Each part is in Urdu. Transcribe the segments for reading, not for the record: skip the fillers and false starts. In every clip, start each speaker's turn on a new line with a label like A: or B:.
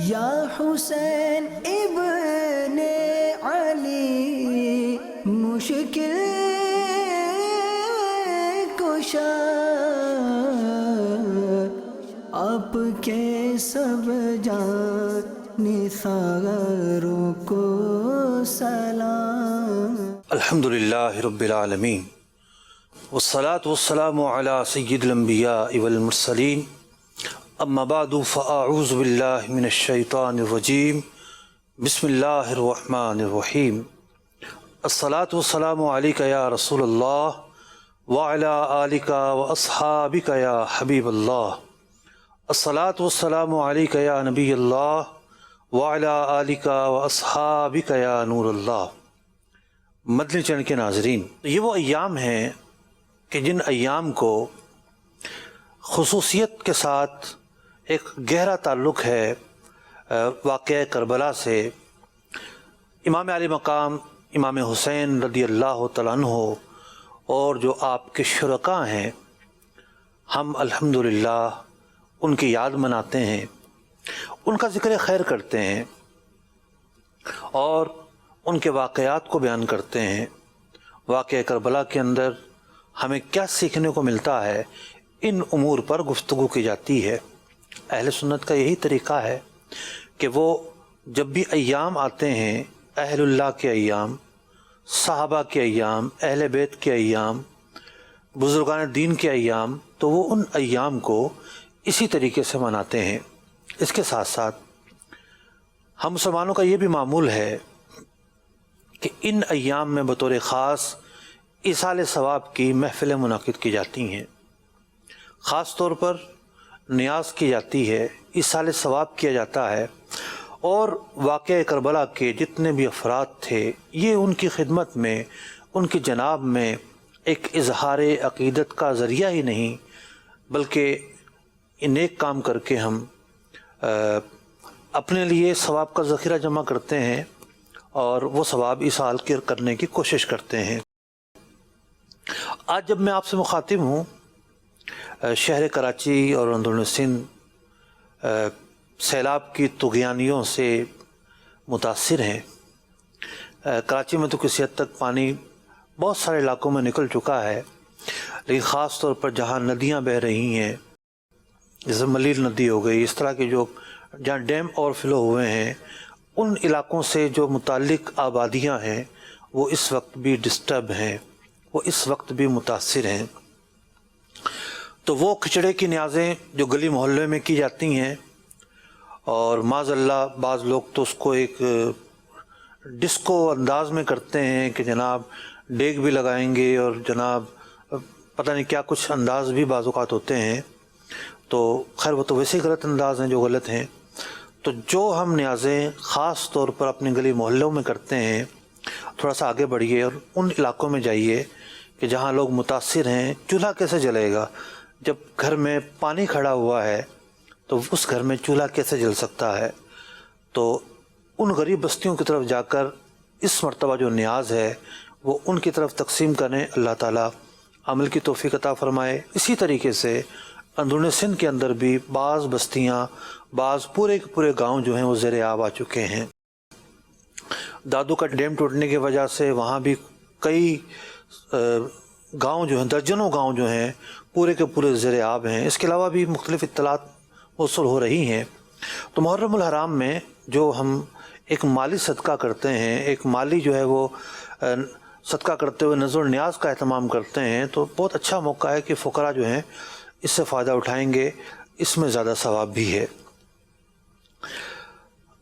A: یا حسین ابن علی مشکل کشا، آپ کے سب جان نثاروں کو سلام۔
B: الحمدللہ رب العالمین والصلاة والسلام علی سید الانبیاء والمرسلین، اما بعد فاعوذ باللہ من الشیطان الرجیم، بسم اللہ الرحمن الرحیم۔ الصلاة والسلام علیک یا رسول اللہ وعلی آلک واصحابک یا حبیب اللہ۔ الصلاة والسلام علیک یا نبی اللہ وعلی آلک واصحابک یا نور اللہ۔ مدنی چینل کے ناظرین، یہ وہ ایام ہیں کہ جن ایام کو خصوصیت کے ساتھ ایک گہرا تعلق ہے واقعہ کربلا سے۔ امام علی مقام امام حسین رضی اللہ تعالیٰ عنہ اور جو آپ کے شرکاء ہیں، ہم الحمدللہ ان کی یاد مناتے ہیں، ان کا ذکر خیر کرتے ہیں اور ان کے واقعات کو بیان کرتے ہیں۔ واقعہ کربلا کے اندر ہمیں کیا سیکھنے کو ملتا ہے، ان امور پر گفتگو کی جاتی ہے۔ اہل سنت کا یہی طریقہ ہے کہ وہ جب بھی ایام آتے ہیں، اہل اللہ کے ایام، صحابہ کے ایام، اہل بیت کے ایام، بزرگان دین کے ایام، تو وہ ان ایام کو اسی طریقے سے مناتے ہیں۔ اس کے ساتھ ساتھ ہم مسلمانوں کا یہ بھی معمول ہے کہ ان ایام میں بطور خاص ایصال ثواب کی محفلیں منعقد کی جاتی ہیں، خاص طور پر نیاز کی جاتی ہے، ایصال ثواب کیا جاتا ہے، اور واقعہ کربلا کے جتنے بھی افراد تھے، یہ ان کی خدمت میں، ان کی جناب میں ایک اظہار عقیدت کا ذریعہ ہی نہیں، بلکہ نیک کام کر کے ہم اپنے لیے ثواب کا ذخیرہ جمع کرتے ہیں اور وہ ثواب ایصال کرنے کی کوشش کرتے ہیں۔ آج جب میں آپ سے مخاطب ہوں، شہر کراچی اور اندرون سندھ سیلاب کی طغیانیوں سے متاثر ہیں۔ کراچی میں تو کسی حد تک پانی بہت سارے علاقوں میں نکل چکا ہے، لیکن خاص طور پر جہاں ندیاں بہہ رہی ہیں، جیسے ملیل ندی ہو گئی، اس طرح کے جو جہاں ڈیم اوور فلو ہوئے ہیں، ان علاقوں سے جو متعلق آبادیاں ہیں وہ اس وقت بھی ڈسٹرب ہیں، وہ اس وقت بھی متاثر ہیں۔ تو وہ کھچڑے کی نیازیں جو گلی محلے میں کی جاتی ہیں، اور معاذ اللہ بعض لوگ تو اس کو ایک ڈسکو انداز میں کرتے ہیں کہ جناب ڈیگ بھی لگائیں گے اور جناب پتہ نہیں کیا کچھ انداز بھی بعض اوقات ہوتے ہیں، تو خیر وہ تو ویسے ہی غلط انداز ہیں جو غلط ہیں۔ تو جو ہم نیازیں خاص طور پر اپنے گلی محلوں میں کرتے ہیں، تھوڑا سا آگے بڑھیے اور ان علاقوں میں جائیے کہ جہاں لوگ متاثر ہیں۔ چولہا کیسے جلے گا جب گھر میں پانی کھڑا ہوا ہے؟ تو اس گھر میں چولہا کیسے جل سکتا ہے؟ تو ان غریب بستیوں کی طرف جا کر اس مرتبہ جو نیاز ہے وہ ان کی طرف تقسیم کریں۔ اللہ تعالیٰ عمل کی توفیق عطا فرمائے۔ اسی طریقے سے اندرون سندھ کے اندر بھی بعض بستیاں، بعض پورے کے پورے گاؤں جو ہیں وہ زیر آب آ چکے ہیں۔ دادو کا ڈیم ٹوٹنے کی وجہ سے وہاں بھی کئی گاؤں جو ہیں، درجنوں گاؤں جو ہیں پورے کے پورے زیر آب ہیں۔ اس کے علاوہ بھی مختلف اطلاعات موصول ہو رہی ہیں۔ تو محرم الحرام میں جو ہم ایک مالی صدقہ کرتے ہیں، ایک مالی جو ہے وہ صدقہ کرتے ہوئے نذر و نیاز کا اہتمام کرتے ہیں، تو بہت اچھا موقع ہے کہ فقراء جو ہیں اس سے فائدہ اٹھائیں گے، اس میں زیادہ ثواب بھی ہے۔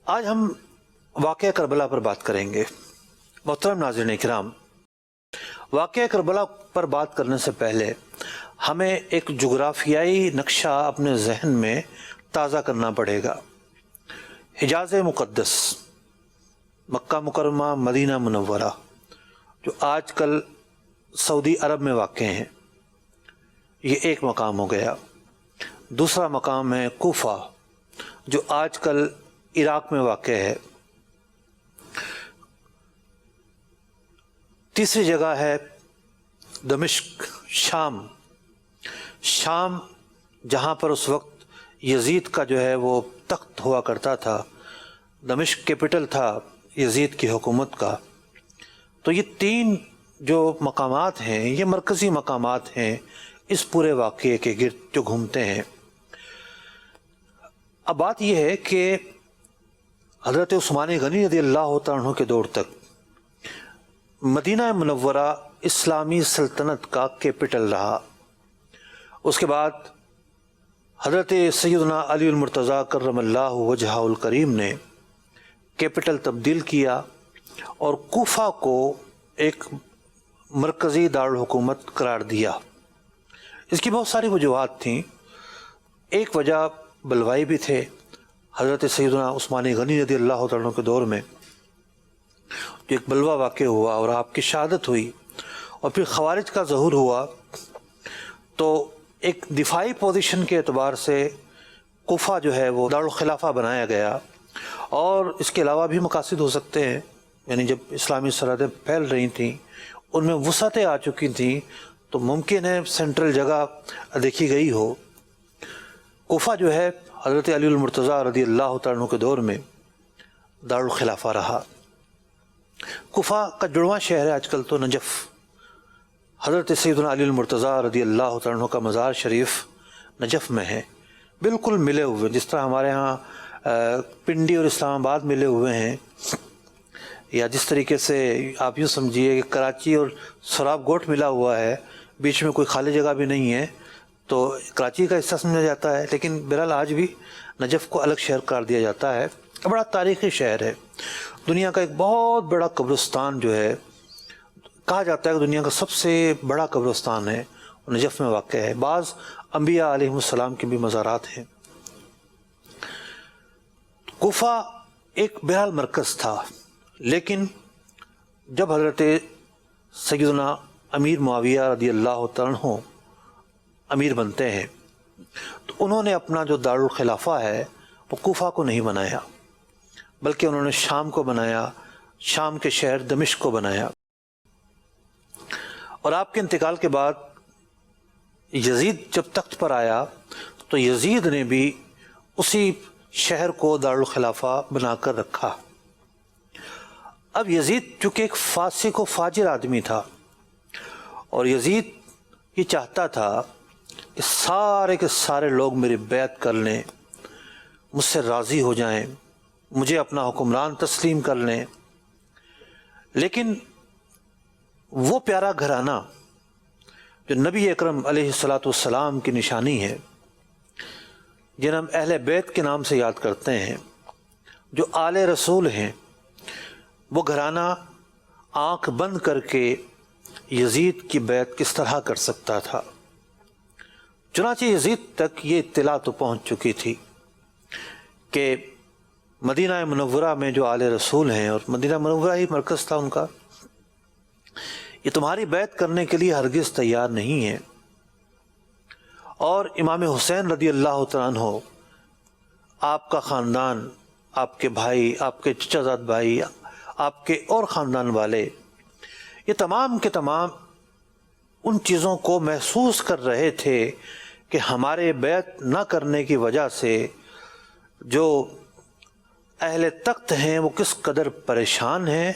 B: آج ہم واقعہ کربلا پر بات کریں گے۔ محترم ناظرین اکرام، واقعہ کربلا پر بات کرنے سے پہلے ہمیں ایک جغرافیائی نقشہ اپنے ذہن میں تازہ کرنا پڑے گا۔ حجاز مقدس، مکہ مکرمہ، مدینہ منورہ، جو آج کل سعودی عرب میں واقع ہیں، یہ ایک مقام ہو گیا۔ دوسرا مقام ہے کوفہ، جو آج کل عراق میں واقع ہے۔ تیسری جگہ ہے دمشق، شام جہاں پر اس وقت یزید کا جو ہے وہ تخت ہوا کرتا تھا، دمشق کیپٹل تھا یزید کی حکومت کا، تو یہ 3 جو مقامات ہیں یہ مرکزی مقامات ہیں اس پورے واقعے کے گرد جو گھومتے ہیں۔ اب بات یہ ہے کہ حضرت عثمان غنی رضی اللہ تعالیٰ عنہ کے دور تک مدینہ منورہ اسلامی سلطنت کا کیپٹل رہا۔ اس کے بعد حضرت سیدنا علی المرتضیٰ کرم اللہ وجہہ الکریم نے کیپٹل تبدیل کیا اور کوفہ کو ایک مرکزی دارالحکومت قرار دیا۔ اس کی بہت ساری وجوہات تھیں۔ ایک وجہ بلوائی بھی تھے۔ حضرت سیدنا عثمان غنی رضی اللہ تعالیٰ عنہ کے دور میں جو ایک بلوہ واقع ہوا اور آپ کی شہادت ہوئی اور پھر خوارج کا ظہور ہوا، تو ایک دفاعی پوزیشن کے اعتبار سے کوفہ جو ہے وہ دارالخلافہ بنایا گیا، اور اس کے علاوہ بھی مقاصد ہو سکتے ہیں، یعنی جب اسلامی سرحدیں پھیل رہی تھیں ان میں وسعتیں آ چکی تھیں تو ممکن ہے سینٹرل جگہ دیکھی گئی ہو۔ کوفہ جو ہے حضرت علی المرتضیٰ رضی اللہ تعالیٰ عنہ کے دور میں دارالخلافہ رہا۔ کوفہ کا جڑواں شہر ہے آج کل تو نجف۔ حضرت سیدنا علی المرتضیٰ رضی اللہ تعالیٰ عنہ کا مزار شریف نجف میں ہے، بالکل ملے ہوئے، جس طرح ہمارے ہاں پنڈی اور اسلام آباد ملے ہوئے ہیں، یا جس طریقے سے آپ یوں سمجھیے کہ کراچی اور سراب گوٹ ملا ہوا ہے، بیچ میں کوئی خالی جگہ بھی نہیں ہے، تو کراچی کا حصہ سمجھا جاتا ہے، لیکن بہرحال آج بھی نجف کو الگ شہر قرار دیا جاتا ہے۔ بڑا تاریخی شہر ہے، دنیا کا ایک بہت بڑا قبرستان جو ہے، کہا جاتا ہے کہ دنیا کا سب سے بڑا قبرستان ہے، وہ نجف میں واقع ہے۔ بعض انبیاء علیہ السلام کے بھی مزارات ہیں۔ کوفہ ایک بہرحال مرکز تھا، لیکن جب حضرت سیدنا امیر معاویہ رضی اللہ تعالیٰ عنہ امیر بنتے ہیں تو انہوں نے اپنا جو دارالخلافہ ہے وہ کوفہ کو نہیں بنایا، بلکہ انہوں نے شام کو بنایا، شام کے شہر دمشق کو بنایا۔ اور آپ کے انتقال کے بعد یزید جب تخت پر آیا تو یزید نے بھی اسی شہر کو دارالخلافہ بنا کر رکھا۔ اب یزید چونکہ ایک فاسق و فاجر آدمی تھا، اور یزید یہ چاہتا تھا کہ سارے کے سارے لوگ میری بیعت کر لیں، مجھ سے راضی ہو جائیں، مجھے اپنا حکمران تسلیم کر لیں، لیکن وہ پیارا گھرانہ جو نبی اکرم علیہ السلام کی نشانی ہے، جنہیں ہم اہل بیت کے نام سے یاد کرتے ہیں، جو آل رسول ہیں، وہ گھرانہ آنکھ بند کر کے یزید کی بیعت کس طرح کر سکتا تھا؟ چنانچہ یزید تک یہ اطلاع تو پہنچ چکی تھی کہ مدینہ منورہ میں جو آل رسول ہیں، اور مدینہ منورہ ہی مرکز تھا ان کا، یہ تمہاری بیعت کرنے کے لیے ہرگز تیار نہیں ہے۔ اور امام حسین رضی اللہ تعالیٰ عنہ، آپ کا خاندان، آپ کے بھائی، آپ کے چچا زاد بھائی، آپ کے اور خاندان والے، یہ تمام کے تمام ان چیزوں کو محسوس کر رہے تھے کہ ہمارے بیعت نہ کرنے کی وجہ سے جو اہل تخت ہیں وہ کس قدر پریشان ہیں،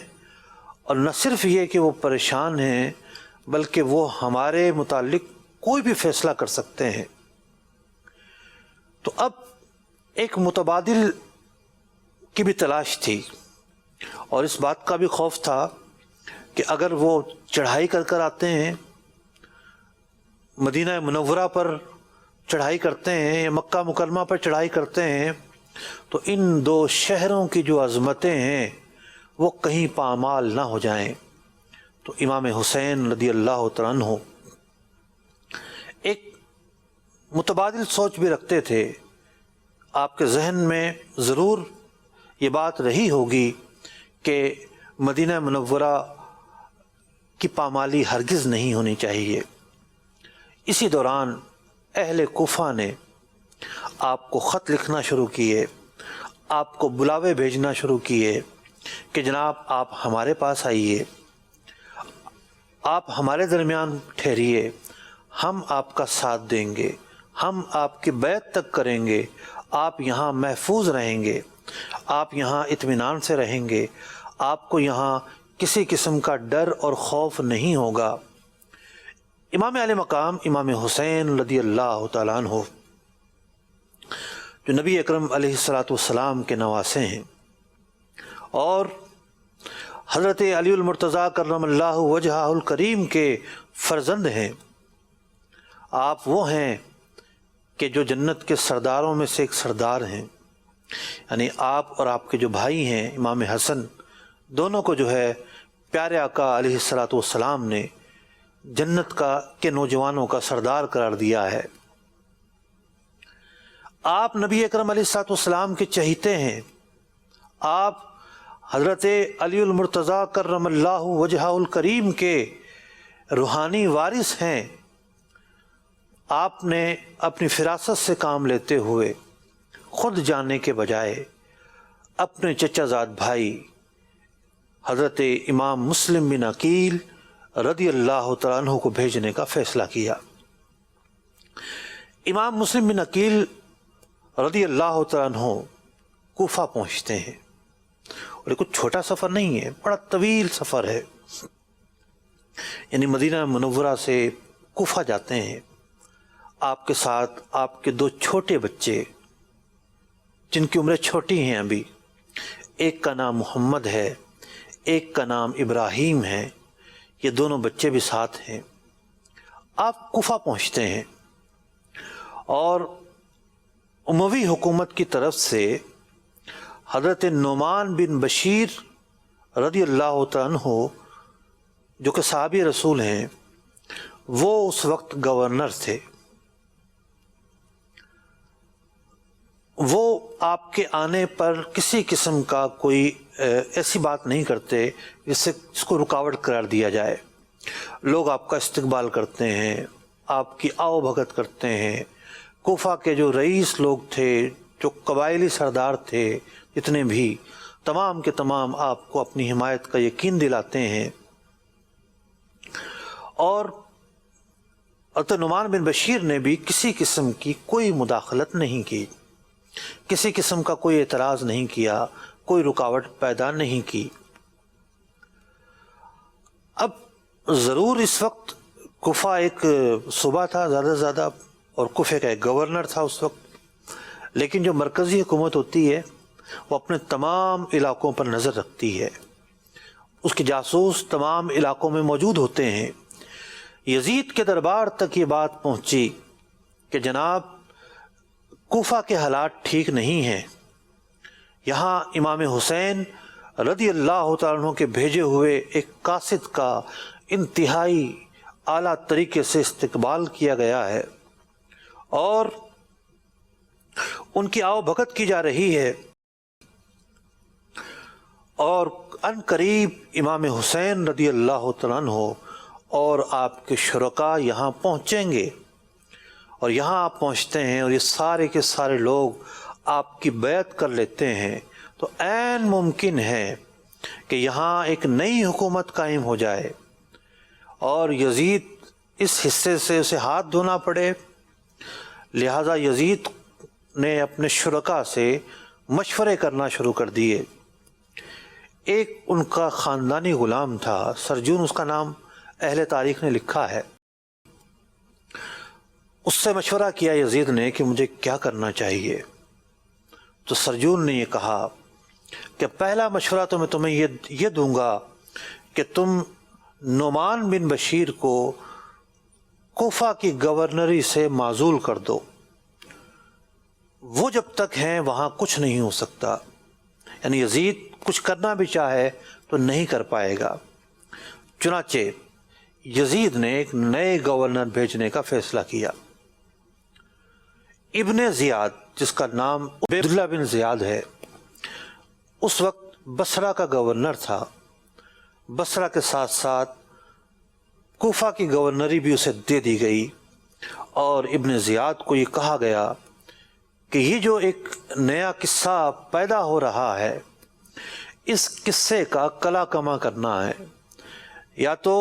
B: اور نہ صرف یہ کہ وہ پریشان ہیں بلکہ وہ ہمارے متعلق کوئی بھی فیصلہ کر سکتے ہیں۔ تو اب ایک متبادل کی بھی تلاش تھی، اور اس بات کا بھی خوف تھا کہ اگر وہ چڑھائی کر کر آتے ہیں، مدینہ منورہ پر چڑھائی کرتے ہیں یا مکہ مکرمہ پر چڑھائی کرتے ہیں، تو ان دو شہروں کی جو عظمتیں ہیں وہ کہیں پامال نہ ہو جائیں۔ تو امام حسین رضی اللہ تعالیٰ عنہ ایک متبادل سوچ بھی رکھتے تھے۔ آپ کے ذہن میں ضرور یہ بات رہی ہوگی کہ مدینہ منورہ کی پامالی ہرگز نہیں ہونی چاہیے۔ اسی دوران اہل کوفہ نے آپ کو خط لکھنا شروع کیے، آپ کو بلاوے بھیجنا شروع کیے کہ جناب آپ ہمارے پاس آئیے، آپ ہمارے درمیان ٹھہریے، ہم آپ کا ساتھ دیں گے، ہم آپ کی بیعت تک کریں گے، آپ یہاں محفوظ رہیں گے۔ آپ یہاں اطمینان سے رہیں گے، آپ کو یہاں کسی قسم کا ڈر اور خوف نہیں ہوگا۔ امام علی مقام امام حسین رضی اللہ تعالیٰ عنہ، جو نبی اکرم علیہ السلام کے نواسے ہیں اور حضرت علی المرتضیٰ کرم اللہ وجہہ الکریم کے فرزند ہیں، آپ وہ ہیں کہ جو جنت کے سرداروں میں سے ایک سردار ہیں، یعنی آپ اور آپ کے جو بھائی ہیں امام حسن، دونوں کو جو ہے پیارے آقا علیہ السلام نے جنت کے نوجوانوں کا سردار قرار دیا ہے۔ آپ نبی اکرم علیہ السلام کے چہیتے ہیں، آپ حضرت علی المرتضیٰ کرم اللہ وجہہ الکریم کے روحانی وارث ہیں۔ آپ نے اپنی فراست سے کام لیتے ہوئے خود جانے کے بجائے اپنے چچا زاد بھائی حضرت امام مسلم بن عقیل رضی اللہ تعالیٰ عنہ کو بھیجنے کا فیصلہ کیا۔ امام مسلم بن عقیل رضی اللہ تعالیٰ عنہ کوفہ پہنچتے ہیں، اور یہ کچھ چھوٹا سفر نہیں ہے، بڑا طویل سفر ہے، یعنی مدینہ منورہ سے کوفہ جاتے ہیں۔ آپ کے ساتھ آپ کے 2 چھوٹے بچے جن کی عمریں چھوٹی ہیں ابھی، ایک کا نام محمد ہے، ایک کا نام ابراہیم ہے، یہ دونوں بچے بھی ساتھ ہیں۔ آپ کوفہ پہنچتے ہیں اور اموی حکومت کی طرف سے حضرت نعمان بن بشیر رضی اللہ تعالیٰ عنہ، جو کہ صحابی رسول ہیں، وہ اس وقت گورنر تھے۔ وہ آپ کے آنے پر کسی قسم کا کوئی ایسی بات نہیں کرتے جس کو رکاوٹ قرار دیا جائے۔ لوگ آپ کا استقبال کرتے ہیں، آپ کی آؤ بھگت کرتے ہیں۔ کوفہ کے جو رئیس لوگ تھے، جو قبائلی سردار تھے، جتنے بھی تمام کے تمام آپ کو اپنی حمایت کا یقین دلاتے ہیں۔ اور حضرت نعمان بن بشیر نے بھی کسی قسم کی کوئی مداخلت نہیں کی، کسی قسم کا کوئی اعتراض نہیں کیا، کوئی رکاوٹ پیدا نہیں کی۔ اب ضرور اس وقت کوفہ ایک صوبہ تھا زیادہ سے زیادہ، اور کوفہ کا ایک گورنر تھا اس وقت، لیکن جو مرکزی حکومت ہوتی ہے وہ اپنے تمام علاقوں پر نظر رکھتی ہے، اس کے جاسوس تمام علاقوں میں موجود ہوتے ہیں۔ یزید کے دربار تک یہ بات پہنچی کہ جناب کوفہ کے حالات ٹھیک نہیں ہیں، یہاں امام حسین رضی اللہ تعالیٰ عنہ کے بھیجے ہوئے ایک قاصد کا انتہائی اعلیٰ طریقے سے استقبال کیا گیا ہے اور ان کی آؤ بھگت کی جا رہی ہے، اور ان قریب امام حسین رضی اللہ تعالیٰ عنہ اور آپ کے شرکاء یہاں پہنچیں گے۔ اور یہاں آپ پہنچتے ہیں اور یہ سارے کے سارے لوگ آپ کی بیعت کر لیتے ہیں، تو عین ممکن ہے کہ یہاں ایک نئی حکومت قائم ہو جائے اور یزید اس حصے سے اسے ہاتھ دھونا پڑے۔ لہذا یزید نے اپنے شرکاء سے مشورے کرنا شروع کر دیے۔ ایک ان کا خاندانی غلام تھا، سرجون اس کا نام اہل تاریخ نے لکھا ہے۔ اس سے مشورہ کیا یزید نے کہ مجھے کیا کرنا چاہیے، تو سرجون نے یہ کہا کہ پہلا مشورہ تو میں تمہیں یہ دوں گا کہ تم نعمان بن بشیر کو کوفہ کی گورنری سے معزول کر دو، وہ جب تک ہیں وہاں کچھ نہیں ہو سکتا، یعنی یزید کچھ کرنا بھی چاہے تو نہیں کر پائے گا۔ چنانچہ یزید نے ایک نئے گورنر بھیجنے کا فیصلہ کیا۔ ابن زیاد، جس کا نام عبیداللہ بن زیاد ہے، اس وقت بصرہ کا گورنر تھا۔ بصرہ کے ساتھ ساتھ کوفہ کی گورنری بھی اسے دے دی گئی، اور ابن زیاد کو یہ کہا گیا کہ یہ جو ایک نیا قصہ پیدا ہو رہا ہے، اس قصے کا کلا کما کرنا ہے، یا تو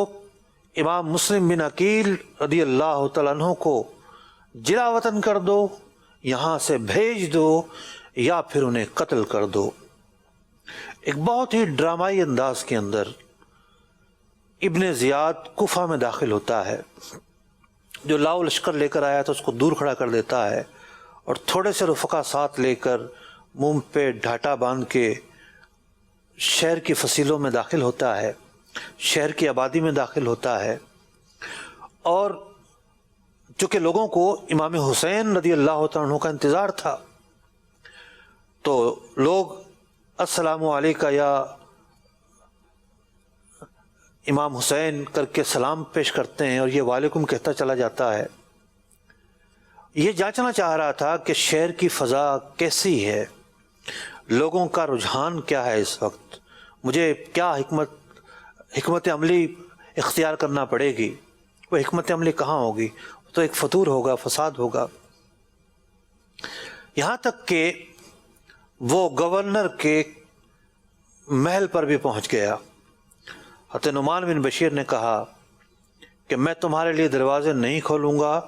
B: امام مسلم بن عقیل رضی اللہ تعالیٰ عنہ کو جلا وطن کر دو، یہاں سے بھیج دو، یا پھر انہیں قتل کر دو۔ ایک بہت ہی ڈرامائی انداز کے اندر ابن زیاد کوفہ میں داخل ہوتا ہے۔ جو لاؤ لشکر لے کر آیا تھا اس کو دور کھڑا کر دیتا ہے اور تھوڑے سے رفقا ساتھ لے کر منہ پہ ڈھاٹا باندھ کے شہر کی فصیلوں میں داخل ہوتا ہے، شہر کی آبادی میں داخل ہوتا ہے۔ اور چونکہ لوگوں کو امام حسین رضی اللہ تعالیٰ عنہ کا انتظار تھا، تو لوگ السلام علیکہ یا امام حسین کر کے سلام پیش کرتے ہیں، اور یہ وعلیکم کہتا چلا جاتا ہے۔ یہ جانچنا چاہ رہا تھا کہ شہر کی فضا کیسی ہے، لوگوں کا رجحان کیا ہے اس وقت، مجھے کیا حکمت عملی اختیار کرنا پڑے گی۔ وہ حکمت عملی کہاں ہوگی، تو ایک فتور ہوگا، فساد ہوگا۔ یہاں تک کہ وہ گورنر کے محل پر بھی پہنچ گیا۔ حضرت نعمان بن بشیر نے کہا کہ میں تمہارے لیے دروازے نہیں کھولوں گا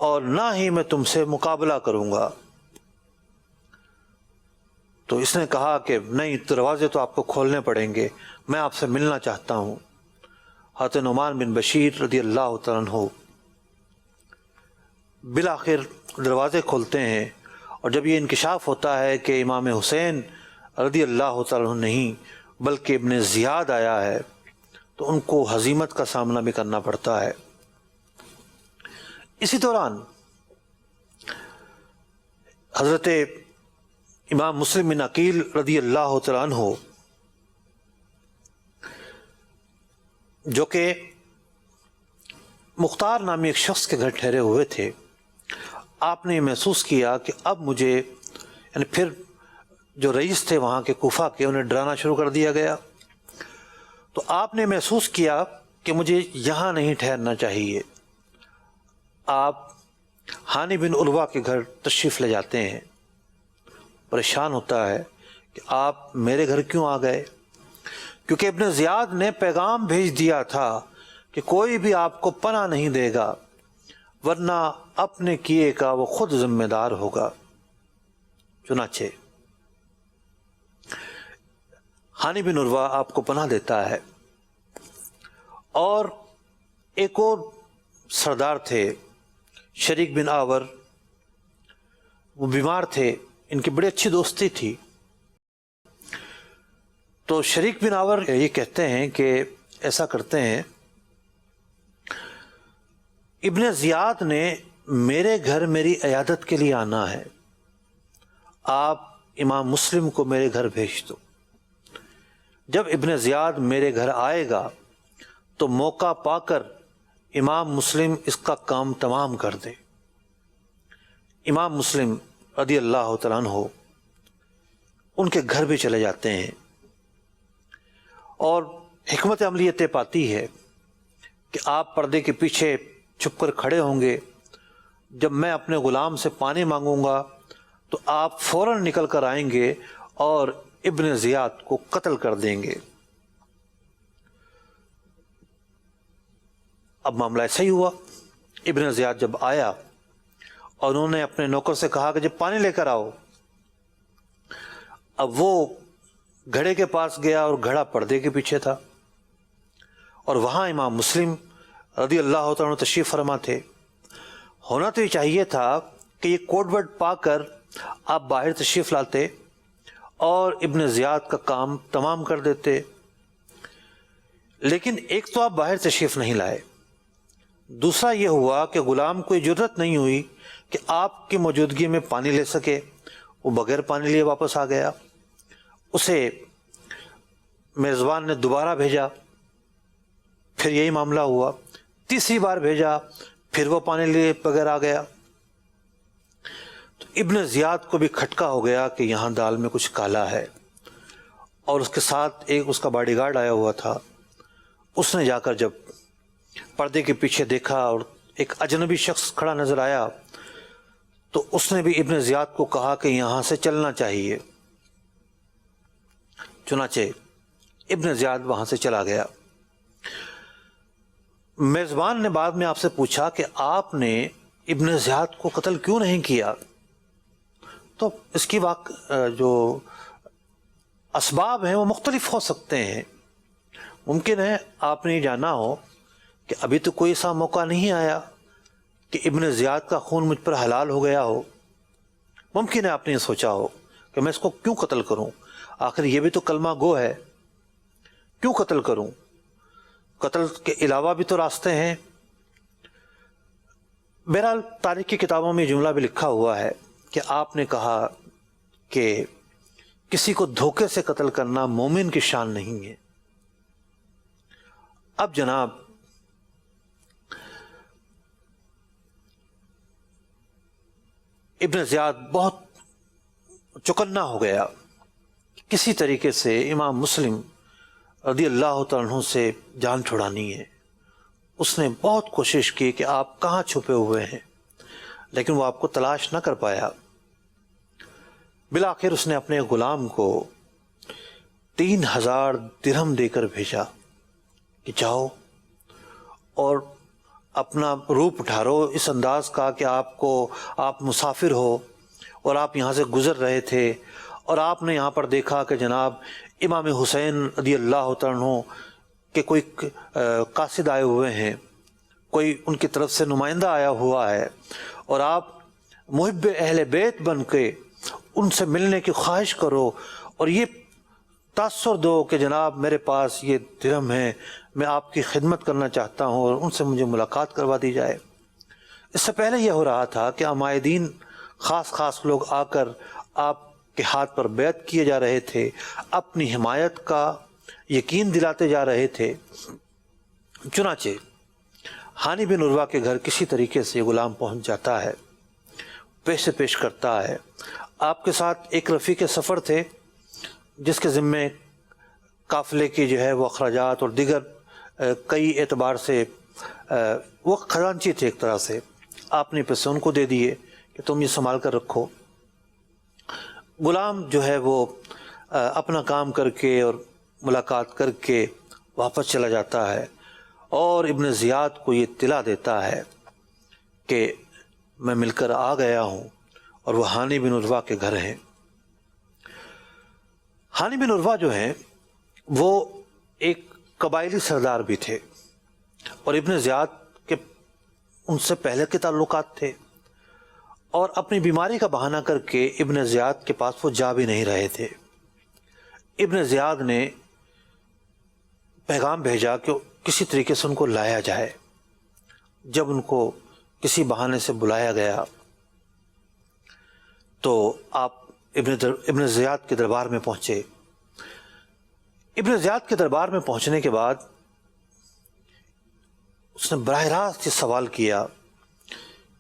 B: اور نہ ہی میں تم سے مقابلہ کروں گا۔ تو اس نے کہا کہ نہیں، دروازے تو آپ کو کھولنے پڑیں گے، میں آپ سے ملنا چاہتا ہوں۔ حضرت نعمان بن بشیر رضی اللہ تعالیٰ عنہ بالآخر دروازے کھولتے ہیں، اور جب یہ انکشاف ہوتا ہے کہ امام حسین رضی اللہ تعالیٰ عنہ نہیں بلکہ ابن زیاد آیا ہے، تو ان کو ہزیمت کا سامنا بھی کرنا پڑتا ہے۔ اسی دوران حضرت امام مسلم بن عقیل رضی اللہ تعالیٰ عنہ، جو کہ مختار نامی ایک شخص کے گھر ٹھہرے ہوئے تھے، آپ نے محسوس کیا کہ اب مجھے، یعنی پھر جو رئیس تھے وہاں کے کوفہ کے، انہیں ڈرانا شروع کر دیا گیا، تو آپ نے محسوس کیا کہ مجھے یہاں نہیں ٹھہرنا چاہیے۔ آپ ہانی بن عروہ کے گھر تشریف لے جاتے ہیں۔ پریشان ہوتا ہے کہ آپ میرے گھر کیوں آ گئے، کیونکہ ابن زیاد نے پیغام بھیج دیا تھا کہ کوئی بھی آپ کو پناہ نہیں دے گا، ورنہ اپنے کیے کا وہ خود ذمہ دار ہوگا۔ چنانچہ ہانی بن عروہ آپ کو پناہ دیتا ہے، اور ایک اور سردار تھے شریک بن آور، وہ بیمار تھے، ان کی بڑی اچھی دوستی تھی۔ تو شریک بن آور یہ کہتے ہیں کہ ایسا کرتے ہیں، ابن زیاد نے میرے گھر میری عیادت کے لیے آنا ہے، آپ امام مسلم کو میرے گھر بھیج دو۔ جب ابن زیاد میرے گھر آئے گا تو موقع پا کر امام مسلم اس کا کام تمام کر دے۔ امام مسلم رضی اللہ تعالیٰ عنہ ان کے گھر بھی چلے جاتے ہیں، اور حکمت عملی یہ طے پاتی ہے کہ آپ پردے کے پیچھے چھپ کر کھڑے ہوں گے، جب میں اپنے غلام سے پانی مانگوں گا تو آپ فوراً نکل کر آئیں گے اور ابن زیاد کو قتل کر دیں گے۔ اب معاملہ ایسا ہی ہوا۔ ابن زیاد جب آیا اور انہوں نے اپنے نوکر سے کہا کہ جب پانی لے کر آؤ، اب وہ گھڑے کے پاس گیا اور گھڑا پردے کے پیچھے تھا، اور وہاں امام مسلم رضی اللہ تعالیٰ عنہ تشریف فرما تھے۔ ہونا تو یہ چاہیے تھا کہ یہ کوڈ ورڈ پا کر آپ باہر تشریف لاتے اور ابن زیاد کا کام تمام کر دیتے، لیکن ایک تو آپ باہر تشریف نہیں لائے، دوسرا یہ ہوا کہ غلام کو یہ جرت نہیں ہوئی کہ آپ کی موجودگی میں پانی لے سکے، وہ بغیر پانی لیے واپس آ گیا۔ اسے میزبان نے دوبارہ بھیجا، پھر یہی معاملہ ہوا، تیسری بار بھیجا، پھر وہ پانی لیے بغیر آ گیا۔ تو ابن زیاد کو بھی کھٹکا ہو گیا کہ یہاں دال میں کچھ کالا ہے، اور اس کے ساتھ ایک اس کا باڈی گارڈ آیا ہوا تھا۔ اس نے جا کر جب پردے کے پیچھے دیکھا اور ایک اجنبی شخص کھڑا نظر آیا، تو اس نے بھی ابن زیاد کو کہا کہ یہاں سے چلنا چاہیے۔ چنانچہ ابن زیاد وہاں سے چلا گیا۔ میزبان نے بعد میں آپ سے پوچھا کہ آپ نے ابن زیاد کو قتل کیوں نہیں کیا؟ تو اس کی جو اسباب ہیں وہ مختلف ہو سکتے ہیں. ممکن ہے آپ نے یہ جانا ہو کہ ابھی تو کوئی ایسا موقع نہیں آیا کہ ابن زیاد کا خون مجھ پر حلال ہو گیا ہو. ممکن ہے آپ نے یہ سوچا ہو کہ میں اس کو کیوں قتل کروں، آخر یہ بھی تو کلمہ گو ہے، کیوں قتل کروں؟ قتل کے علاوہ بھی تو راستے ہیں. بہرحال تاریخ کی کتابوں میں یہ جملہ بھی لکھا ہوا ہے کہ آپ نے کہا کہ کسی کو دھوکے سے قتل کرنا مومن کی شان نہیں ہے. اب جناب ابن زیاد بہت چکنا ہو گیا، کسی طریقے سے امام مسلم رضی اللہ تعالیٰ عنہ سے جان چھڑانی ہے. اس نے بہت کوشش کی کہ آپ کہاں چھپے ہوئے ہیں، لیکن وہ آپ کو تلاش نہ کر پایا. بالآخر اس نے اپنے غلام کو 3000 درہم دے کر بھیجا کہ جاؤ اور اپنا روپ ڈھارو اس انداز کا کہ آپ مسافر ہو اور آپ یہاں سے گزر رہے تھے اور آپ نے یہاں پر دیکھا کہ جناب امام حسین رضی اللہ تعالیٰ عنہ کہ کوئی قاصد آئے ہوئے ہیں، کوئی ان کی طرف سے نمائندہ آیا ہوا ہے، اور آپ محب اہل بیت بن کے ان سے ملنے کی خواہش کرو اور یہ تاثر دو کہ جناب میرے پاس یہ درہم ہے، میں آپ کی خدمت کرنا چاہتا ہوں اور ان سے مجھے ملاقات کروا دی جائے. اس سے پہلے یہ ہو رہا تھا کہ عمائدین خاص لوگ آ کر آپ کے ہاتھ پر بیعت کیے جا رہے تھے، اپنی حمایت کا یقین دلاتے جا رہے تھے. چنانچہ ہانی بن عروہ کے گھر کسی طریقے سے غلام پہنچ جاتا ہے، پیش کرتا ہے. آپ کے ساتھ ایک رفیق سفر تھے جس کے ذمے قافلے کی جو ہے وہ اخراجات اور دیگر کئی اعتبار سے وہ خزانچی تھے ایک طرح سے. آپ نے پیسے ان کو دے دیے کہ تم یہ سنبھال کر رکھو. غلام جو ہے وہ اپنا کام کر کے اور ملاقات کر کے واپس چلا جاتا ہے اور ابن زیاد کو یہ اطلاع دیتا ہے کہ میں مل کر آ گیا ہوں، اور وہ ہانی بن عروہ کے گھر ہیں. ہانی بن عروہ جو ہیں وہ ایک قبائلی سردار بھی تھے اور ابن زیاد کے ان سے پہلے کے تعلقات تھے، اور اپنی بیماری کا بہانہ کر کے ابن زیاد کے پاس وہ جا بھی نہیں رہے تھے. ابن زیاد نے پیغام بھیجا کہ کسی طریقے سے ان کو لایا جائے. جب ان کو کسی بہانے سے بلایا گیا تو آپ ابن زیاد کے دربار میں پہنچے. ابن زیاد کے دربار میں پہنچنے کے بعد اس نے براہ راست یہ سوال کیا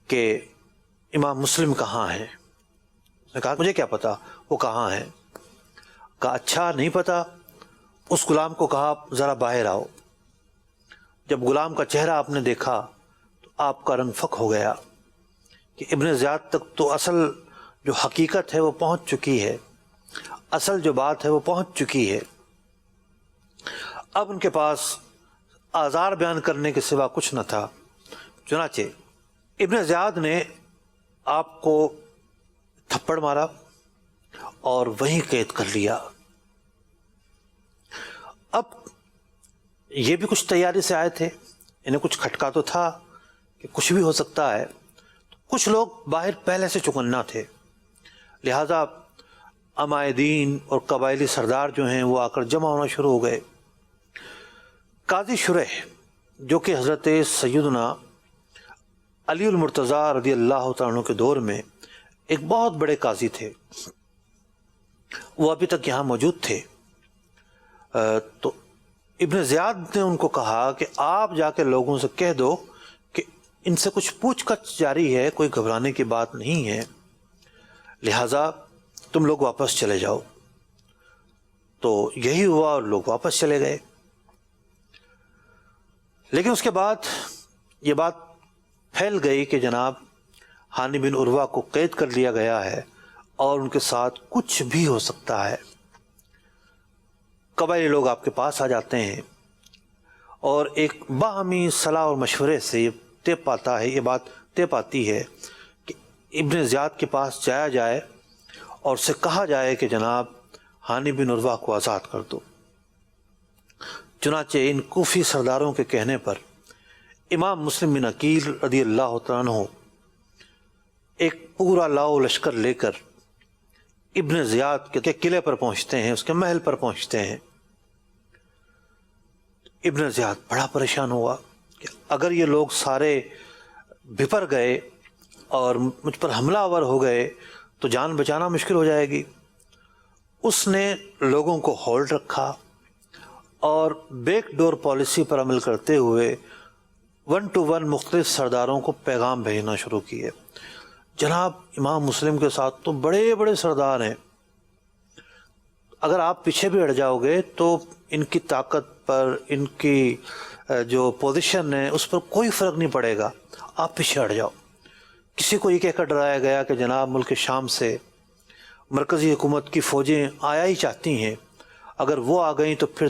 B: کہ امام مسلم کہاں ہیں؟ اس نے کہا مجھے کیا پتا وہ کہاں ہیں. کہا اچھا نہیں پتا. اس غلام کو کہا ذرا باہر آؤ. جب غلام کا چہرہ آپ نے دیکھا تو آپ کا رنگ فک ہو گیا کہ ابن زیاد تک تو اصل جو حقیقت ہے وہ پہنچ چکی ہے، اصل جو بات ہے وہ پہنچ چکی ہے. اب ان کے پاس آزار بیان کرنے کے سوا کچھ نہ تھا. چنانچہ ابن زیاد نے آپ کو تھپڑ مارا اور وہیں قید کر لیا. اب یہ بھی کچھ تیاری سے آئے تھے، انہیں کچھ کھٹکا تو تھا کہ کچھ بھی ہو سکتا ہے. کچھ لوگ باہر پہلے سے چکنا تھے، لہذا عمائدین اور قبائلی سردار جو ہیں وہ آ کر جمع ہونا شروع ہو گئے. قاضی شریح جو کہ حضرت سیدنا علی المرتضیٰ رضی اللہ تعالیٰ عنہ کے دور میں ایک بہت بڑے قاضی تھے، وہ ابھی تک یہاں موجود تھے. تو ابن زیاد نے ان کو کہا کہ آپ جا کے لوگوں سے کہہ دو کہ ان سے کچھ پوچھ گچھ جاری ہے، کوئی گھبرانے کی بات نہیں ہے، لہذا تم لوگ واپس چلے جاؤ. تو یہی ہوا اور لوگ واپس چلے گئے. لیکن اس کے بعد یہ بات پھیل گئی کہ جناب ہانی بن عروہ کو قید کر لیا گیا ہے اور ان کے ساتھ کچھ بھی ہو سکتا ہے. قبائلی لوگ آپ کے پاس آ جاتے ہیں اور ایک باہمی صلاح اور مشورے سے یہ بات طے پاتی ہے کہ ابن زیاد کے پاس جایا جائے اور اسے کہا جائے کہ جناب ہانی بن عروہ کو آزاد کر دو۔ چنانچہ ان کوفی سرداروں کے کہنے پر امام مسلم بن عقیل رضی اللہ تعالیٰ عنہ ایک پورا لاؤ لشکر لے کر ابن زیاد کے قلعے پر پہنچتے ہیں، اس کے محل پر پہنچتے ہیں۔ ابن زیاد بڑا پریشان ہوا کہ اگر یہ لوگ سارے بھپر گئے اور مجھ پر حملہ آور ہو گئے تو جان بچانا مشکل ہو جائے گی۔ اس نے لوگوں کو ہولڈ رکھا اور بیک ڈور پالیسی پر عمل کرتے ہوئے 1 to 1 مختلف سرداروں کو پیغام بھیجنا شروع کیے۔ جناب امام مسلم کے ساتھ تو بڑے بڑے سردار ہیں، اگر آپ پیچھے بھی ہٹ جاؤ گے تو ان کی طاقت پر، ان کی جو پوزیشن ہے اس پر کوئی فرق نہیں پڑے گا، آپ پیچھے ہٹ جاؤ۔ کسی کو یہ کہہ کر ڈرایا گیا کہ جناب ملک شام سے مرکزی حکومت کی فوجیں آیا ہی چاہتی ہیں، اگر وہ آ گئیں تو پھر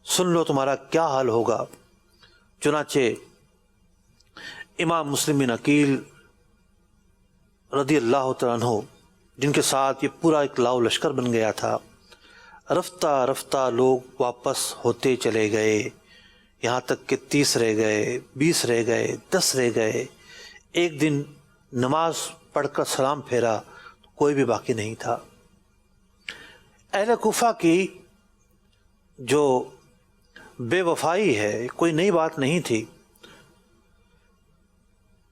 B: سن لو تمہارا کیا حال ہوگا۔ چنانچہ امام مسلم بن عقیل رضی اللہ تعالیٰ عنہ، جن کے ساتھ یہ پورا ایک لاؤ لشکر بن گیا تھا، رفتہ رفتہ لوگ واپس ہوتے چلے گئے، یہاں تک کہ 30 رہ گئے، 20 رہ گئے، 10 رہ گئے۔ ایک دن نماز پڑھ کر سلام پھیرا تو کوئی بھی باقی نہیں تھا۔ اہل کوفہ کی جو بے وفائی ہے کوئی نئی بات نہیں تھی،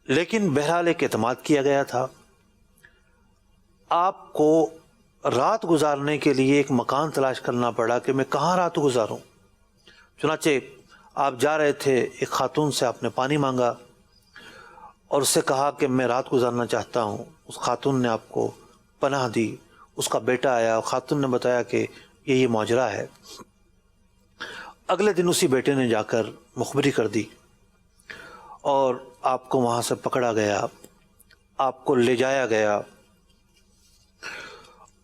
B: لیکن بہرحال ایک اعتماد کیا گیا تھا۔ آپ کو رات گزارنے کے لیے ایک مکان تلاش کرنا پڑا کہ میں کہاں رات گزاروں۔ چنانچہ آپ جا رہے تھے، ایک خاتون سے آپ نے پانی مانگا اور اس سے کہا کہ میں رات گزارنا چاہتا ہوں۔ اس خاتون نے آپ کو پناہ دی۔ اس کا بیٹا آیا اور خاتون نے بتایا کہ یہ ماجرا ہے۔ اگلے دن اسی بیٹے نے جا کر مخبری کر دی اور آپ کو وہاں سے پکڑا گیا، آپ کو لے جایا گیا،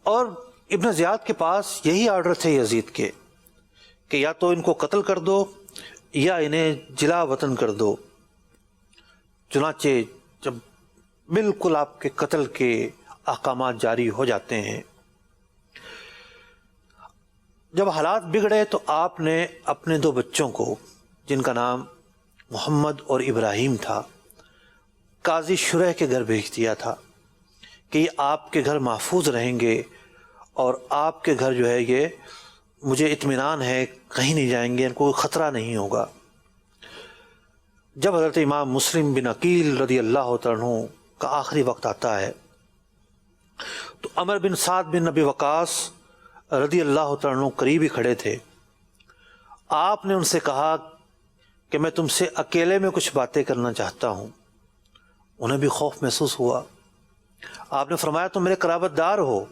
B: اور ابن زیاد کے پاس یہی آرڈر تھے یزید کے کہ یا تو ان کو قتل کر دو یا انہیں جلا وطن کر دو۔ چنانچہ جب بالکل آپ کے قتل کے احکامات جاری ہو جاتے ہیں، جب حالات بگڑے تو آپ نے اپنے 2 بچوں کو، جن کا نام محمد اور ابراہیم تھا، قاضی شرح کے گھر بھیج دیا تھا کہ یہ آپ کے گھر محفوظ رہیں گے اور آپ کے گھر جو ہے یہ مجھے اطمینان ہے کہیں نہیں جائیں گے، ان کو کوئی خطرہ نہیں ہوگا۔ جب حضرت امام مسلم بن عقیل رضی اللہ تعالیٰ عنہ کا آخری وقت آتا ہے تو عمر بن سعد بن نبی وقاص رضی اللہ تعالیٰ عنہ قریب ہی کھڑے تھے۔ آپ نے ان سے کہا کہ میں تم سے اکیلے میں کچھ باتیں کرنا چاہتا ہوں۔ انہیں بھی خوف محسوس ہوا۔ آپ نے فرمایا تم میرے قرابت دار ہو،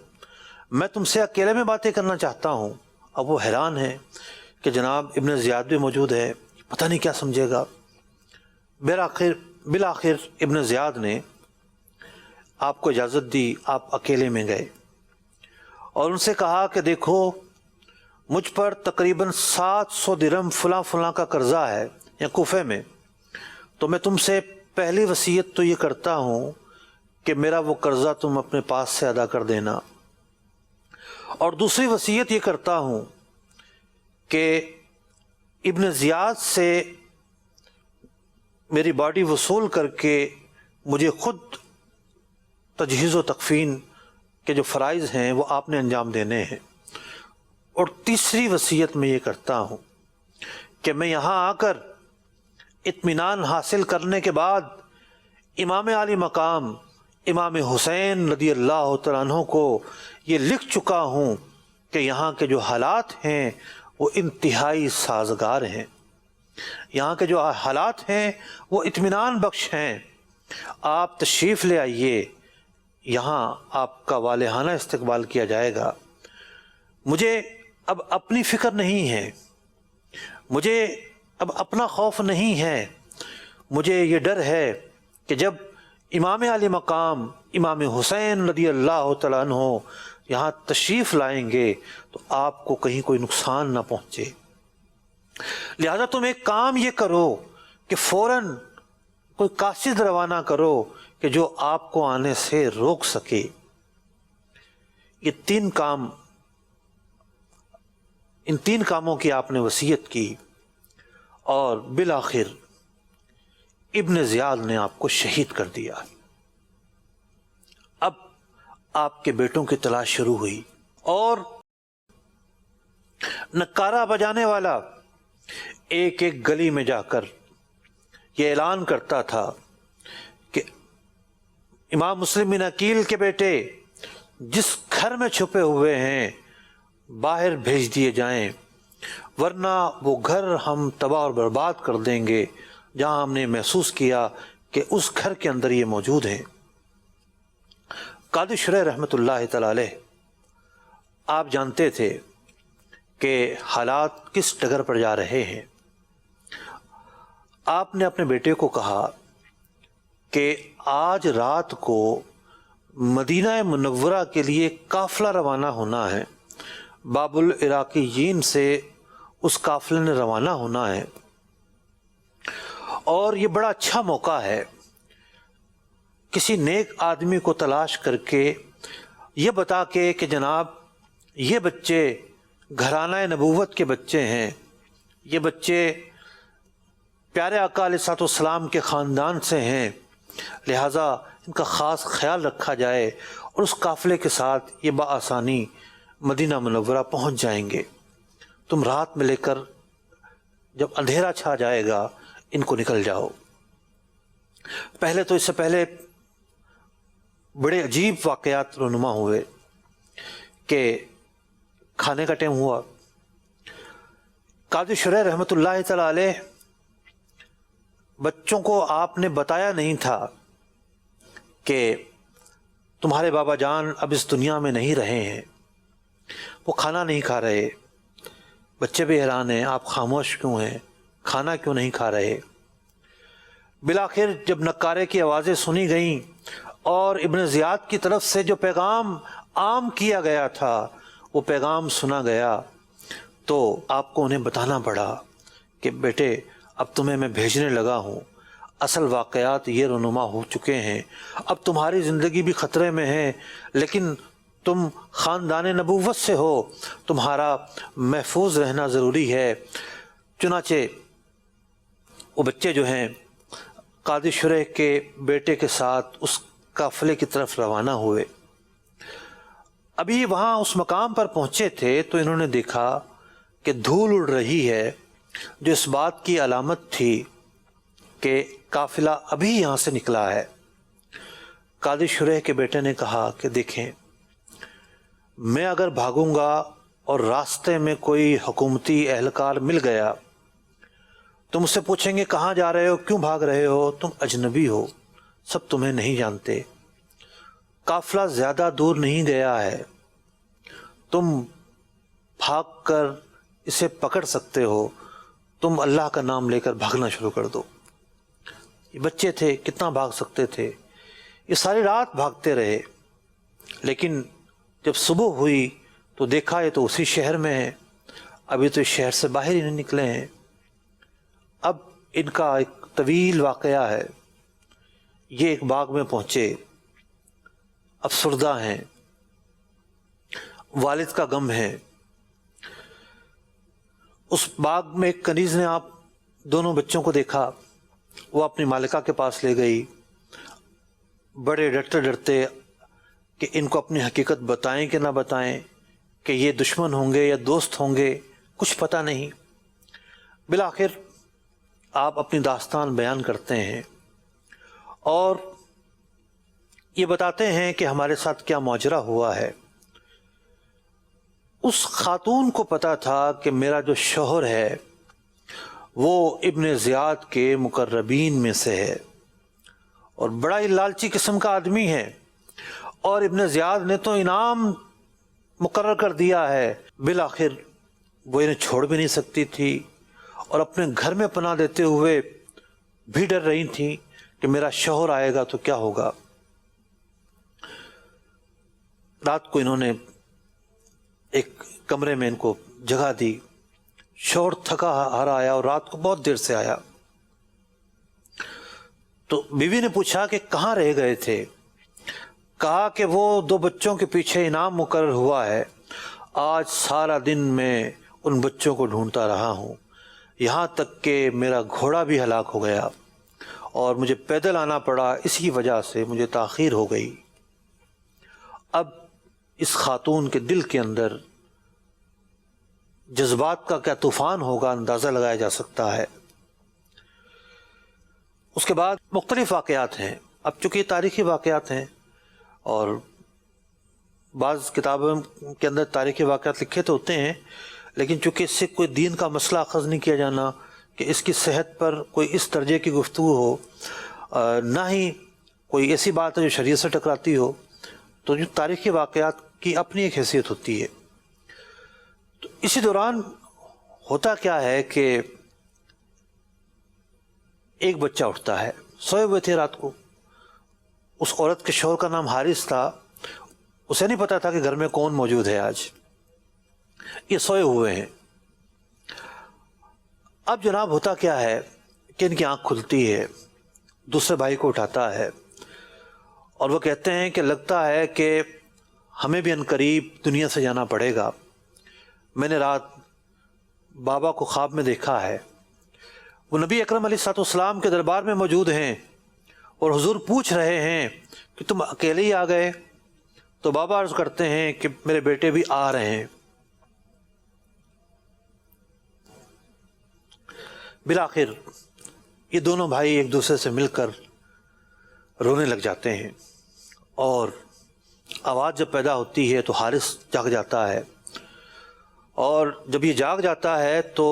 B: میں تم سے اکیلے میں باتیں کرنا چاہتا ہوں۔ اب وہ حیران ہے کہ جناب ابن زیاد بھی موجود ہے، پتہ نہیں کیا سمجھے گا۔ بالآخر ابن زیاد نے آپ کو اجازت دی، آپ اکیلے میں گئے اور ان سے کہا کہ دیکھو مجھ پر تقریباً 700 درہم فلاں فلاں کا قرضہ ہے یا کوفے میں، تو میں تم سے پہلی وصیت تو یہ کرتا ہوں کہ میرا وہ قرضہ تم اپنے پاس سے ادا کر دینا، اور دوسری وصیت یہ کرتا ہوں کہ ابن زیاد سے میری باڈی وصول کر کے مجھے خود تجہیز و تکفین کے جو فرائض ہیں وہ آپ نے انجام دینے ہیں، اور تیسری وصیت میں یہ کرتا ہوں کہ میں یہاں آ کر اطمینان حاصل کرنے کے بعد امام عالی مقام امام حسین رضی اللہ تعالیٰ عنہ کو یہ لکھ چکا ہوں کہ یہاں کے جو حالات ہیں وہ انتہائی سازگار ہیں، یہاں کے جو حالات ہیں وہ اطمینان بخش ہیں، آپ تشریف لے آئیے، یہاں آپ کا والہانہ استقبال کیا جائے گا۔ مجھے اب اپنی فکر نہیں ہے، مجھے اب اپنا خوف نہیں ہے، مجھے یہ ڈر ہے کہ جب امام علی مقام امام حسین رضی اللہ تعالیٰ عنہ یہاں تشریف لائیں گے تو آپ کو کہیں کوئی نقصان نہ پہنچے، لہذا تم ایک کام یہ کرو کہ فوراً کوئی قاصد روانہ کرو کہ جو آپ کو آنے سے روک سکے۔ یہ ان تین کاموں کی آپ نے وصیت کی اور بالآخر ابن زیاد نے آپ کو شہید کر دیا۔ اب آپ کے بیٹوں کی تلاش شروع ہوئی اور نکارہ بجانے والا ایک ایک گلی میں جا کر یہ اعلان کرتا تھا کہ امام مسلم بن عقیل کے بیٹے جس گھر میں چھپے ہوئے ہیں باہر بھیج دیے جائیں، ورنہ وہ گھر ہم تباہ اور برباد کر دیں گے جہاں ہم نے محسوس کیا کہ اس گھر کے اندر یہ موجود ہیں۔ قاضی شریح رحمۃ اللہ تعالی علیہ آپ جانتے تھے کہ حالات کس ڈگر پر جا رہے ہیں۔ آپ نے اپنے بیٹے کو کہا کہ آج رات کو مدینہ منورہ کے لیے قافلہ روانہ ہونا ہے، باب العراقیین سے اس قافلے نے روانہ ہونا ہے، اور یہ بڑا اچھا موقع ہے کسی نیک آدمی کو تلاش کر کے یہ بتا کے کہ جناب یہ بچے گھرانہ نبوت کے بچے ہیں، یہ بچے پیارے آقا علیہ الصلوۃ والسلام کے خاندان سے ہیں، لہٰذا ان کا خاص خیال رکھا جائے اور اس قافلے کے ساتھ یہ بآسانی مدینہ منورہ پہنچ جائیں گے۔ تم رات میں لے کر جب اندھیرا چھا جائے گا ان کو نکل جاؤ۔ پہلے تو اس سے پہلے بڑے عجیب واقعات رونما ہوئے کہ کھانے کا ٹائم ہوا، قاضی شریح رحمۃ اللہ تعالی علیہ بچوں کو آپ نے بتایا نہیں تھا کہ تمہارے بابا جان اب اس دنیا میں نہیں رہے ہیں، وہ کھانا نہیں کھا رہے۔ بچے بھی حیران ہیں، آپ خاموش کیوں ہیں، کھانا کیوں نہیں کھا رہے؟ بالآخر جب نکارے کی آوازیں سنی گئیں اور ابن زیاد کی طرف سے جو پیغام عام کیا گیا تھا وہ پیغام سنا گیا تو آپ کو انہیں بتانا پڑا کہ بیٹے اب تمہیں میں بھیجنے لگا ہوں، اصل واقعات یہ رونما ہو چکے ہیں، اب تمہاری زندگی بھی خطرے میں ہے، لیکن تم خاندان نبوت سے ہو، تمہارا محفوظ رہنا ضروری ہے۔ چنانچہ وہ بچے جو ہیں قاضی شریح کے بیٹے کے ساتھ اس قافلے کی طرف روانہ ہوئے۔ ابھی وہاں اس مقام پر پہنچے تھے تو انہوں نے دیکھا کہ دھول اڑ رہی ہے، جو اس بات کی علامت تھی کہ قافلہ ابھی یہاں سے نکلا ہے۔ قاضی شریح کے بیٹے نے کہا کہ دیکھیں، میں اگر بھاگوں گا اور راستے میں کوئی حکومتی اہلکار مل گیا تو مجھ سے پوچھیں گے کہاں جا رہے ہو، کیوں بھاگ رہے ہو، تم اجنبی ہو، سب تمہیں نہیں جانتے، قافلہ زیادہ دور نہیں گیا ہے، تم بھاگ کر اسے پکڑ سکتے ہو، تم اللہ کا نام لے کر بھاگنا شروع کر دو۔ یہ بچے تھے، کتنا بھاگ سکتے تھے، یہ ساری رات بھاگتے رہے، لیکن جب صبح ہوئی تو دیکھا یہ تو اسی شہر میں ہے، ابھی تو اس شہر سے باہر ہی نہیں نکلے ہیں۔ اب ان کا ایک طویل واقعہ ہے، یہ ایک باغ میں پہنچے، افسردہ ہیں، والد کا غم ہے۔ اس باغ میں ایک کنیز نے آپ دونوں بچوں کو دیکھا، وہ اپنی مالکہ کے پاس لے گئی، بڑے ڈرتے ڈرتے کہ ان کو اپنی حقیقت بتائیں کہ نہ بتائیں، کہ یہ دشمن ہوں گے یا دوست ہوں گے، کچھ پتہ نہیں۔ بالآخر آپ اپنی داستان بیان کرتے ہیں اور یہ بتاتے ہیں کہ ہمارے ساتھ کیا ماجرا ہوا ہے۔ اس خاتون کو پتا تھا کہ میرا جو شوہر ہے وہ ابن زیاد کے مقربین میں سے ہے اور بڑا ہی لالچی قسم کا آدمی ہے، اور ابن زیاد نے تو انعام مقرر کر دیا ہے۔ بالآخر وہ انہیں چھوڑ بھی نہیں سکتی تھی اور اپنے گھر میں پناہ دیتے ہوئے بھی ڈر رہی تھی کہ میرا شوہر آئے گا تو کیا ہوگا۔ رات کو انہوں نے ایک کمرے میں ان کو جگہ دی، شوہر تھکا ہارا آیا اور رات کو بہت دیر سے آیا، تو بیوی نے پوچھا کہ کہاں رہ گئے تھے؟ کہا کہ وہ 2 بچوں کے پیچھے انعام مقرر ہوا ہے، آج سارا دن میں ان بچوں کو ڈھونڈتا رہا ہوں، یہاں تک کہ میرا گھوڑا بھی ہلاک ہو گیا اور مجھے پیدل آنا پڑا، اس کی وجہ سے مجھے تاخیر ہو گئی۔ اب اس خاتون کے دل کے اندر جذبات کا کیا طوفان ہوگا، اندازہ لگایا جا سکتا ہے۔ اس کے بعد مختلف واقعات ہیں، اب چونکہ تاریخی واقعات ہیں اور بعض کتابوں کے اندر تاریخی واقعات لکھے تو ہوتے ہیں، لیکن چونکہ اس سے کوئی دین کا مسئلہ اخذ نہیں کیا جانا کہ اس کی صحت پر کوئی اس درجے کی گفتگو ہو، نہ ہی کوئی ایسی بات ہے جو شریعت سے ٹکراتی ہو، تو جو تاریخی واقعات کی اپنی ایک حیثیت ہوتی ہے۔ تو اسی دوران ہوتا کیا ہے کہ ایک بچہ اٹھتا ہے، سوئے ہوئے تھے رات کو، اس عورت کے شوہر کا نام حارث تھا، اسے نہیں پتا تھا کہ گھر میں کون موجود ہے، آج یہ سوئے ہوئے ہیں۔ اب جناب ہوتا کیا ہے کہ ان کی آنکھ کھلتی ہے، دوسرے بھائی کو اٹھاتا ہے اور وہ کہتے ہیں کہ لگتا ہے کہ ہمیں بھی عنقریب دنیا سے جانا پڑے گا، میں نے رات بابا کو خواب میں دیکھا ہے، وہ نبی اکرم علیہ الصلوۃ والسلام کے دربار میں موجود ہیں اور حضور پوچھ رہے ہیں کہ تم اکیلے ہی آ گئے؟ تو بابا عرض کرتے ہیں کہ میرے بیٹے بھی آ رہے ہیں۔ بالآخر یہ دونوں بھائی ایک دوسرے سے مل کر رونے لگ جاتے ہیں اور آواز جب پیدا ہوتی ہے تو حارث جاگ جاتا ہے، اور جب یہ جاگ جاتا ہے تو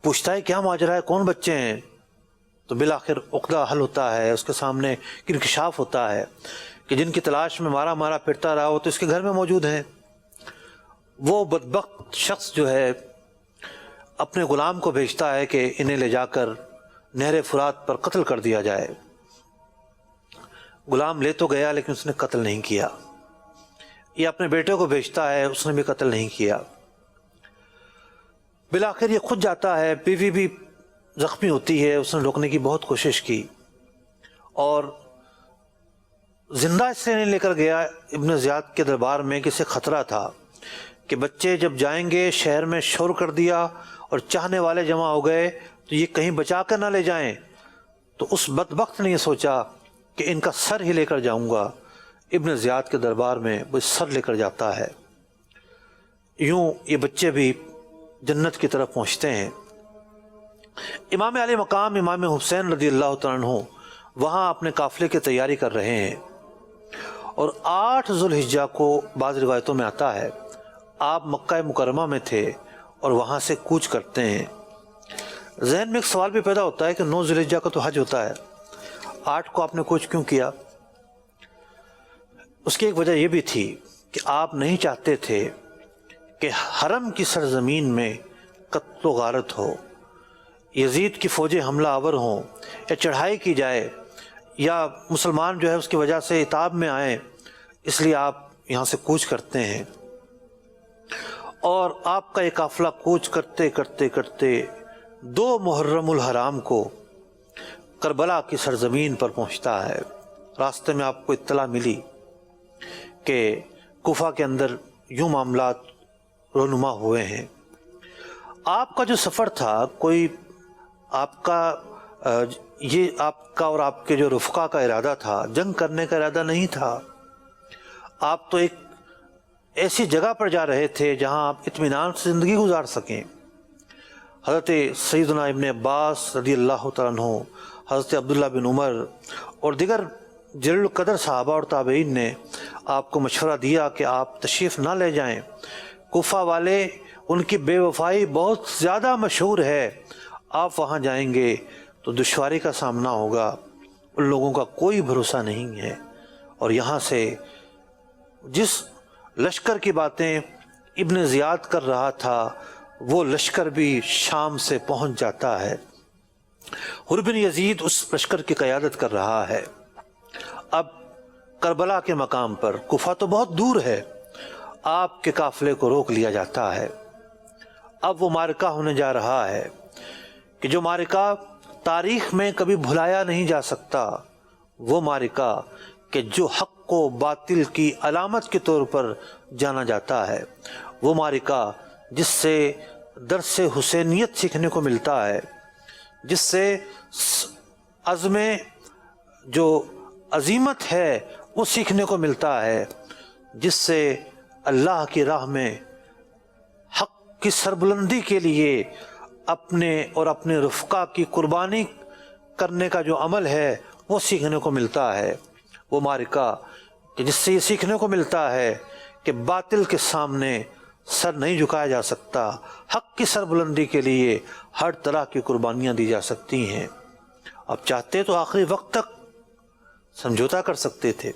B: پوچھتا ہے کیا ماجرا ہے، کون بچے ہیں؟ تو بالآخر عقدہ حل ہوتا ہے، اس کے سامنے انکشاف ہوتا ہے کہ جن کی تلاش میں مارا مارا پھرتا رہا وہ تو اس کے گھر میں موجود ہیں۔ وہ بدبخت شخص جو ہے اپنے غلام کو بھیجتا ہے کہ انہیں لے جا کر نہر فرات پر قتل کر دیا جائے۔ غلام لے تو گیا لیکن اس نے قتل نہیں کیا۔ یہ اپنے بیٹے کو بھیجتا ہے، اس نے بھی قتل نہیں کیا۔ بالآخر یہ خود جاتا ہے، بیوی بھی زخمی ہوتی ہے، اس نے روکنے کی بہت کوشش کی اور زندہ اس لیے نہیں لے کر گیا ابن زیاد کے دربار میں کہ اسے خطرہ تھا کہ بچے جب جائیں گے شہر میں شور کر دیا اور چاہنے والے جمع ہو گئے تو یہ کہیں بچا کر نہ لے جائیں۔ تو اس بدبخت نے یہ سوچا کہ ان کا سر ہی لے کر جاؤں گا، ابن زیاد کے دربار میں وہ سر لے کر جاتا ہے۔ یوں یہ بچے بھی جنت کی طرف پہنچتے ہیں۔ امام علی مقام امام حسین رضی اللہ تعالیٰ عنہ وہاں اپنے قافلے کی تیاری کر رہے ہیں اور 8 ذوالحجہ کو بعض روایتوں میں آتا ہے آپ مکہ مکرمہ میں تھے اور وہاں سے کوچ کرتے ہیں۔ ذہن میں ایک سوال بھی پیدا ہوتا ہے کہ 9 ذوالحجہ کا تو حج ہوتا ہے، 8 کو آپ نے کوچ کیوں کیا؟ اس کی ایک وجہ یہ بھی تھی کہ آپ نہیں چاہتے تھے کہ حرم کی سرزمین میں قتل و غارت ہو، یزید کی فوجیں حملہ آور ہوں یا چڑھائی کی جائے یا مسلمان جو ہے اس کی وجہ سے عتاب میں آئیں، اس لیے آپ یہاں سے کوچ کرتے ہیں۔ اور آپ کا یہ قافلہ کوچ کرتے کرتے کرتے 2 محرم الحرام کو کربلا کی سرزمین پر پہنچتا ہے۔ راستے میں آپ کو اطلاع ملی کہ کوفہ کے اندر یوں معاملات رونما ہوئے ہیں۔ آپ کا جو سفر تھا کوئی آپ کا یہ آپ کا اور آپ کے جو رفقا کا ارادہ تھا، جنگ کرنے کا ارادہ نہیں تھا۔ آپ تو ایک ایسی جگہ پر جا رہے تھے جہاں آپ اطمینان سے زندگی گزار سکیں۔ حضرت سیدنا ابن عباس رضی اللہ تعالیٰ عنہ، حضرت عبداللہ بن عمر اور دیگر جلیل القدر صحابہ اور تابعین نے آپ کو مشورہ دیا کہ آپ تشریف نہ لے جائیں، کوفہ والے ان کی بے وفائی بہت زیادہ مشہور ہے، آپ وہاں جائیں گے تو دشواری کا سامنا ہوگا، ان لوگوں کا کوئی بھروسہ نہیں ہے۔ اور یہاں سے جس لشکر کی باتیں ابن زیاد کر رہا تھا وہ لشکر بھی شام سے پہنچ جاتا ہے۔ حر بن یزید اس لشکر کی قیادت کر رہا ہے۔ اب کربلا کے مقام پر، کوفہ تو بہت دور ہے، آپ کے قافلے کو روک لیا جاتا ہے۔ اب وہ معرکہ ہونے جا رہا ہے کہ جو معرکہ تاریخ میں کبھی بھلایا نہیں جا سکتا، وہ معرکہ کہ جو حق کو باطل کی علامت کے طور پر جانا جاتا ہے، وہ معرکہ جس سے درس حسینیت سیکھنے کو ملتا ہے، جس سے عزم جو عظیمت ہے وہ سیکھنے کو ملتا ہے، جس سے اللہ کی راہ میں حق کی سربلندی کے لیے اپنے اور اپنے رفقا کی قربانی کرنے کا جو عمل ہے وہ سیکھنے کو ملتا ہے، وہ معرکہ کہ جس سے یہ سیکھنے کو ملتا ہے کہ باطل کے سامنے سر نہیں جھکایا جا سکتا، حق کی سربلندی کے لیے ہر طرح کی قربانیاں دی جا سکتی ہیں۔ اب چاہتے تو آخری وقت تک سمجھوتا کر سکتے تھے،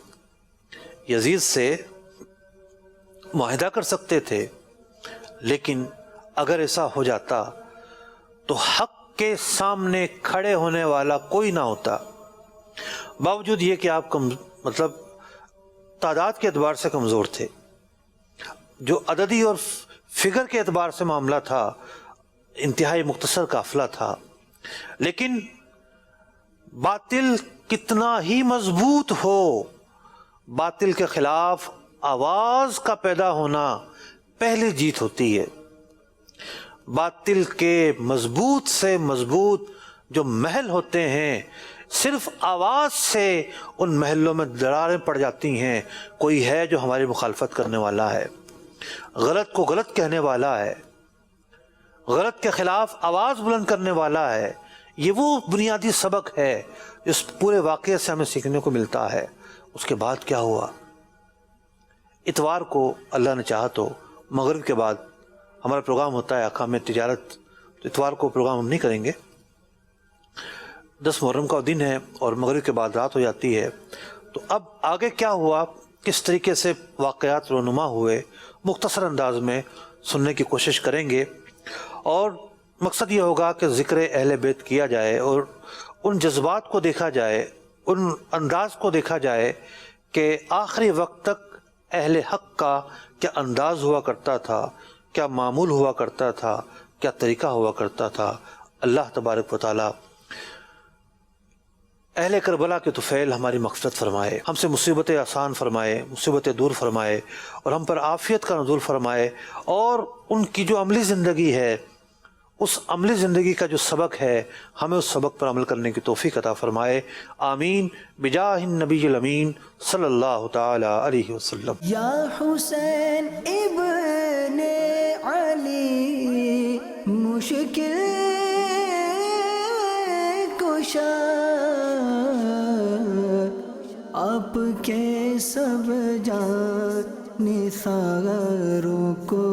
B: یزید سے معاہدہ کر سکتے تھے، لیکن اگر ایسا ہو جاتا تو حق کے سامنے کھڑے ہونے والا کوئی نہ ہوتا، باوجود یہ کہ آپ مطلب تعداد کے اعتبار سے کمزور تھے، جو عددی اور فگر کے اعتبار سے معاملہ تھا انتہائی مختصر قافلہ تھا، لیکن باطل کتنا ہی مضبوط ہو، باطل کے خلاف آواز کا پیدا ہونا پہلی جیت ہوتی ہے۔ باطل کے مضبوط سے مضبوط جو محل ہوتے ہیں، صرف آواز سے ان محلوں میں دراریں پڑ جاتی ہیں۔ کوئی ہے جو ہماری مخالفت کرنے والا ہے، غلط کو غلط کہنے والا ہے، غلط کے خلاف آواز بلند کرنے والا ہے، یہ وہ بنیادی سبق ہے اس پورے واقعے سے ہمیں سیکھنے کو ملتا ہے۔ اس کے بعد کیا ہوا؟ اتوار کو اللہ نے چاہا تو مغرب کے بعد ہمارا پروگرام ہوتا ہے احکام تجارت، تو اتوار کو پروگرام ہم نہیں کریں گے، 10 محرم کا دن ہے اور مغرب کے بعد رات ہو جاتی ہے۔ تو اب آگے کیا ہوا، کس طریقے سے واقعات رونما ہوئے، مختصر انداز میں سننے کی کوشش کریں گے، اور مقصد یہ ہوگا کہ ذکر اہل بیت کیا جائے اور ان جذبات کو دیکھا جائے، ان انداز کو دیکھا جائے کہ آخری وقت تک اہل حق کا کیا انداز ہوا کرتا تھا، کیا معمول ہوا کرتا تھا، کیا طریقہ ہوا کرتا تھا۔ اللہ تبارک و تعالی اہل کربلا کے طفیل ہماری مغفرت فرمائے، ہم سے مصیبتیں آسان فرمائے، مصیبتیں دور فرمائے، اور ہم پر عافیت کا نزول فرمائے، اور ان کی جو عملی زندگی ہے، اس عملی زندگی کا جو سبق ہے، ہمیں اس سبق پر عمل کرنے کی توفیق عطا فرمائے۔ آمین بجاہ النبی الامین صلی اللہ تعالی علیہ وسلم۔
A: یا حسین ابن علی مشکل کشا، آپ کے سب جان نثاروں کو